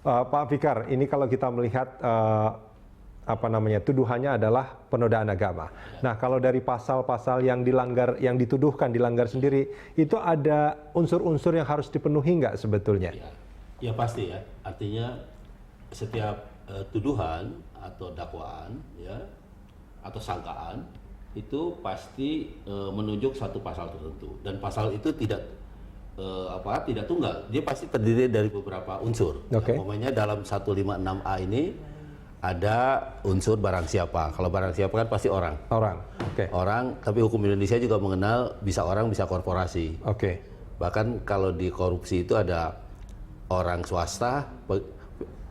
Pak Fikar, ini kalau kita melihat tuduhannya adalah penodaan agama. Nah, kalau dari pasal-pasal yang dilanggar, yang dituduhkan dilanggar sendiri, itu ada unsur-unsur yang harus dipenuhi nggak sebetulnya? Ya pasti ya. Artinya setiap tuduhan atau dakwaan, ya, atau sangkaan itu pasti menunjuk satu pasal tertentu, dan pasal itu tidak tunggal, dia pasti terdiri dari beberapa unsur. Okay. Umpamanya dalam 156A ini ada unsur barang siapa. Kalau barang siapa kan pasti orang. Orang. Okay. Orang, tapi hukum Indonesia juga mengenal bisa orang, bisa korporasi. Okay. Bahkan kalau di korupsi itu ada orang swasta,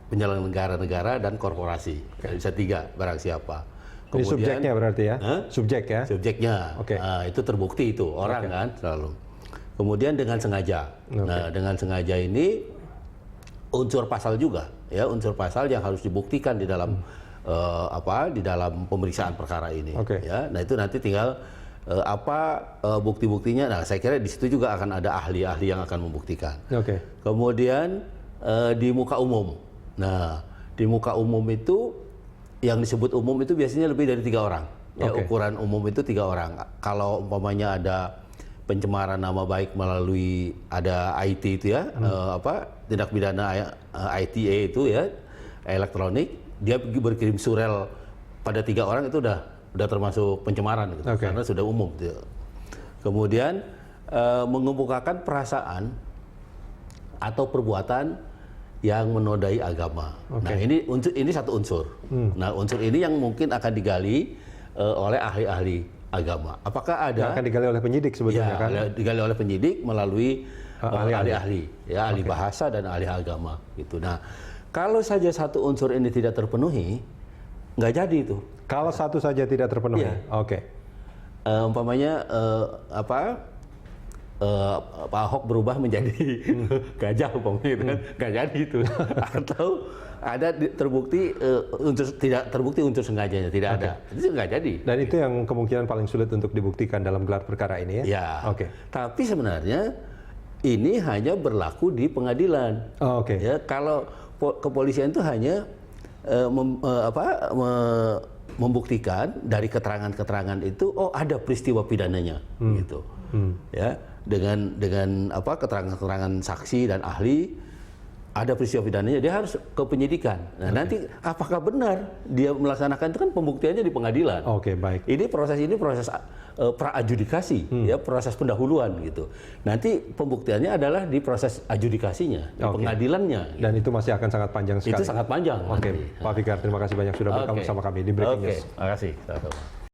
penyelenggara negara, dan korporasi. Okay. Bisa 3 barang siapa. Kemudian, ini subjeknya berarti ya? Subjek ya? Subjeknya. Okay. Nah, itu terbukti itu orang kan selalu. Kemudian dengan sengaja. Okay. Nah, dengan sengaja ini unsur pasal juga, ya, unsur pasal yang harus dibuktikan di dalam di dalam pemeriksaan perkara ini. Okay. Ya, nah itu nanti tinggal bukti-buktinya. Nah, saya kira di situ juga akan ada ahli-ahli yang akan membuktikan. Okay. Kemudian di muka umum. Nah, di muka umum itu yang disebut umum itu biasanya lebih dari 3 orang. Ya, okay. Ukuran umum itu 3 orang. Kalau umpamanya ada pencemaran nama baik melalui ada IT itu ya, tindak pidana ITA itu ya, elektronik, dia berkirim surel pada 3 orang itu udah termasuk pencemaran gitu, okay. Karena sudah umum gitu. Kemudian mengemukakan perasaan atau perbuatan yang menodai agama. Okay. Nah, ini satu unsur. Nah, unsur ini yang mungkin akan digali oleh ahli-ahli agama. Apakah ada? Yang akan digali oleh penyidik sebetulnya, kan? Digali oleh penyidik melalui ahli-ahli, ya, ahli Okay. bahasa dan ahli agama gitu. Nah, kalau saja satu unsur ini tidak terpenuhi, nggak jadi itu. Kalau satu saja tidak terpenuhi, Iya. Oke. Umpamanya Pak Ahok berubah menjadi gajah umpamanya gitu kan, nggak jadi itu. Atau ada terbukti tidak terbukti unsur sengajanya, tidak ada, itu nggak jadi. Dan itu yang kemungkinan paling sulit untuk dibuktikan dalam gelar perkara ini ya? Ya. Oke. Tapi sebenarnya ini hanya berlaku di pengadilan. Oke. Ya, kalau kepolisian itu hanya membuktikan dari keterangan-keterangan itu, oh ada peristiwa pidananya, gitu. Ya, dengan keterangan-keterangan saksi dan ahli, ada peristiwa pidananya, dia harus ke penyidikan. Nah, nanti apakah benar dia melaksanakan itu, kan pembuktiannya di pengadilan. Oke, baik. Ini proses pra-adjudikasi, ya, proses pendahuluan gitu. Nanti pembuktiannya adalah di proses adjudikasinya, di pengadilannya. Dan itu masih akan sangat panjang sekali. Itu sangat panjang. Oke, Pak Fikar, terima kasih banyak sudah bergabung bersama kami di Breaking News. Terima kasih.